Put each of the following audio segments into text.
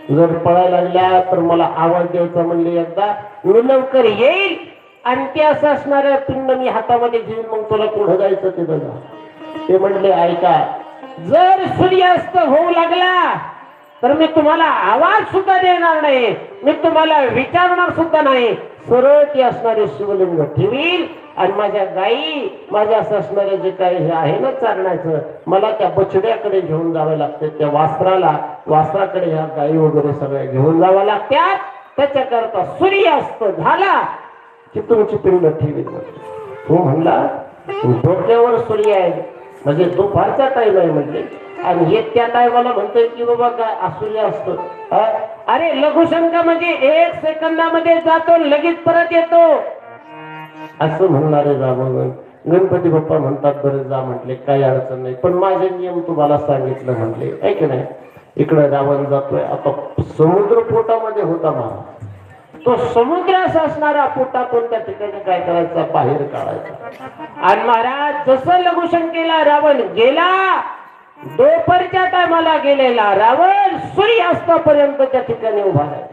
जर पळायला लागल्या तर मला आवाज द्यायचा म्हणले एकदा, मी लवकर येईल आणि ते असं असणाऱ्या पिंड मी हातामध्ये घेऊन मग तुला पुढे जायचं ते बघा. ते म्हणले ऐका, जर सूर्यास्त होऊ लागला तर मी तुम्हाला आवाज सुद्धा देणार नाही, मी तुम्हाला विचारणार सुद्धा नाही. सरळ ते असणारे शिवलिंग ठेवील आणि माझ्या गायी, माझ्या असं असणारे जे काही हे आहे ना चारण्याचं, मला त्या बछड्याकडे घेऊन जावं लागते, त्या वासराकडे ह्या गायी वगैरे सगळ्या घेऊन जावं लागत्यात. त्याच्याकरता सूर्यास्त झाला की तुमची पिंड ठेवील. तू म्हणला डोक्यावर सूर्य आहे म्हणजे दुपारचा टाइम आहे म्हणजे, आणि हे त्या टायमाला म्हणतोय की बाबा काय असूर्य असतो. अरे लघुशंका म्हणजे 1 सेकंदामध्ये जातो लगेच परत येतो असं म्हणणारे रावण. गणपती बाप्पा म्हणतात बरं जा म्हटले काही अडचण नाही, पण माझे नियम तुम्हाला सांगितलं म्हटले आहे की नाही. इकडे रावण जातोय, आता समुद्र पोटामध्ये होता महाराज, तो समुद्र असा असणारा पोटातून त्या ठिकाणी काय करायचा बाहेर काढायचा. आणि महाराज जसं लघुशंकेला रावण गेला, दोपरच्या टायमाला गेलेला रावण सूर्यास्तापर्यंत त्या ठिकाणी उभा राहिला.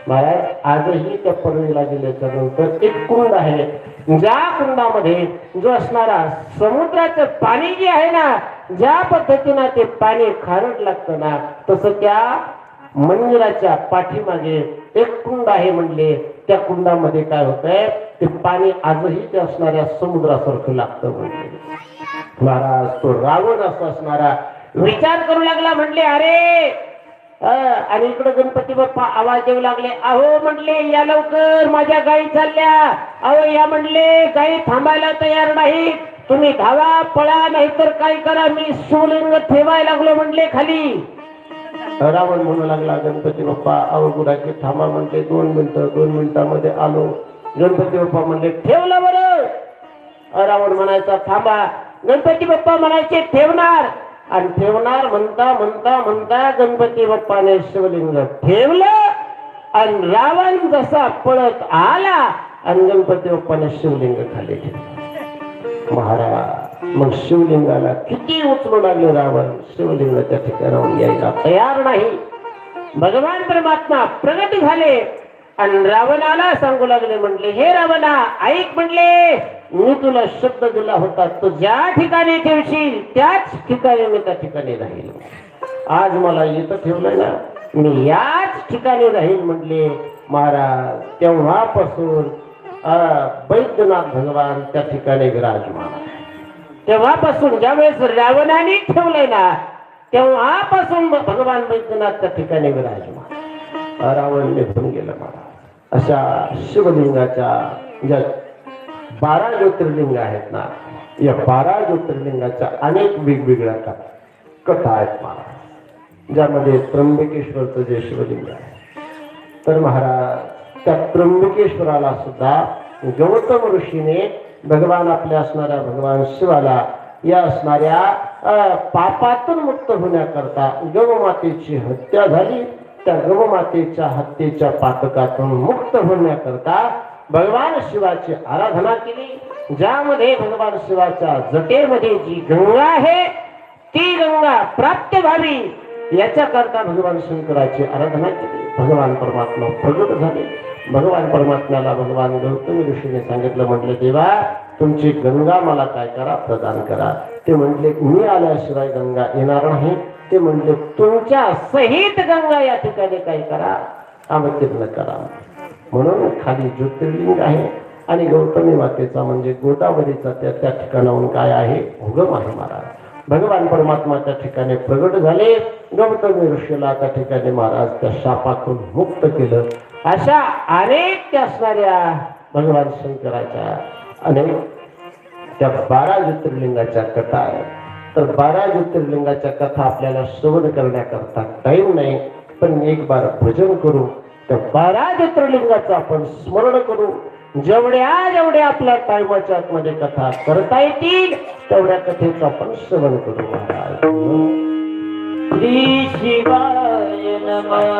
महाराज आजही त्या परळीला गेल्याच्या नंतर एक कुंड आहे, ज्या कुंडामध्ये जो असणारा समुद्राचं पाणी जे आहे ना, ज्या पद्धतीनं ते पाणी खारट लागतं ना, तसं त्या मंदिराच्या पाठीमागे एक कुंड आहे म्हणले. त्या कुंडामध्ये काय होतंय, ते पाणी आजही ते असणाऱ्या समुद्रासारखं लागतं म्हणले. महाराज तो रावण असा असणारा विचार करू लागला, म्हणले अरे आणि इकडे गणपती बाप्पा आवाज देऊ लागले, अहो म्हणले या लवकर माझ्या गायी चालल्या, अहो या म्हणले गायी थांबायला तयार नाही, तुम्ही धावा पळा नाहीतर काय करा, मी शिवलिंग ठेवायला लागलो म्हणले खाली. रावण म्हणू लागला गणपती बाप्पा अहो गुराकी थांबा म्हणले, 2 मिनिटामध्ये आलो. गणपती बाप्पा म्हणले ठेवलं बरं. रावण म्हणायचा थांबा, गणपती बाप्पा म्हणायचे ठेवणार, आणि ठेवणार म्हणता म्हणता म्हणता गणपती बाप्पाने शिवलिंग ठेवलं आणि रावण जसा पळत आला आणि गणपती बाप्पाने शिवलिंग खाली ठेवलं. महाराज मग शिवलिंगाला किती उचलू लागले रावण, शिवलिंग त्या ठिकाणाहून यायला तयार नाही. भगवान परमात्मा प्रगट झाले आणि रावणाला सांगू लागले, म्हणले हे रावणा ऐक, म्हणले मी तुला शब्द दिला होता, तू ज्या ठिकाणी ठेवशील त्याच ठिकाणी मी त्या ठिकाणी राहील. आज मला इथं ठेवलंय ना, मी याच ठिकाणी राहील म्हणले. महाराज तेव्हापासून वैद्यनाथ भगवान त्या ठिकाणी विराजमान आहे. तेव्हापासून ज्यावेळेस रावणाने ठेवलंय ना, तेव्हापासून भगवान वैद्यनाथ त्या ठिकाणी विराजमान. रावण निघून गेलं महाराज. अशा शिवलिंगाच्या ज्या 12 ज्योतिर्लिंग आहेत ना, या 12 ज्योतिर्लिंगाच्या अनेक वेगवेगळ्या कथा आहेत महाराज. ज्यामध्ये त्र्यंबकेश्वरचं जे शिवलिंग आहे, तर महाराज त्या त्र्यंबकेश्वराला सुद्धा गौतम ऋषीने भगवान आपल्या असणाऱ्या भगवान शिवाला या असणाऱ्या पापातून मुक्त होण्याकरता गवमातेची हत्या झाली. त्या गवमातेच्या हत्येच्या पातकातून मुक्त होण्याकरता भगवान शिवाची आराधना केली. ज्यामध्ये भगवान शिवाच्या जटेमध्ये जी गंगा आहे ती गंगा प्राप्त व्हावी याच्याकरता भगवान शंकराची आराधना केली. भगवान परमात्मा प्रगट झाले. भगवान परमात्म्याला भगवान गौतम ऋषीने सांगितलं, म्हटलं देवा तुमची गंगा मला काय करा, प्रदान करा. ते म्हटले मी आल्याशिवाय गंगा येणार नाही. ते म्हटले तुमच्या सहित गंगा या ठिकाणी काय करा, अवतीर्ण करा. म्हणून खाली ज्योतिर्लिंग आहे आणि गौतमी मातेचा म्हणजे गोदावरीचा त्या ठिकाणाहून काय आहे, उगम आहे महाराज. भगवान परमात्मा त्या ठिकाणी प्रगट झाले. गौतमी ऋषीला त्या ठिकाणी महाराज त्या शापातून मुक्त केलं. अशा अनेक त्या असणाऱ्या भगवान शंकराच्या अनेक त्या 12 ज्योतिर्लिंगाच्या कथा आहेत. तर 12 ज्योतिर्लिंगाच्या कथा आपल्याला श्रवण करण्याकरता टाइम नाही, पण एक बार भजन करू, त्या 12 ज्योतिर्लिंगाचं आपण स्मरण करू. जेवढ्या आपल्या टाइमाच्या आतमध्ये कथा करता येतील तेवढ्या कथेचं आपण श्रवण करू. श्री शिवाय नमः.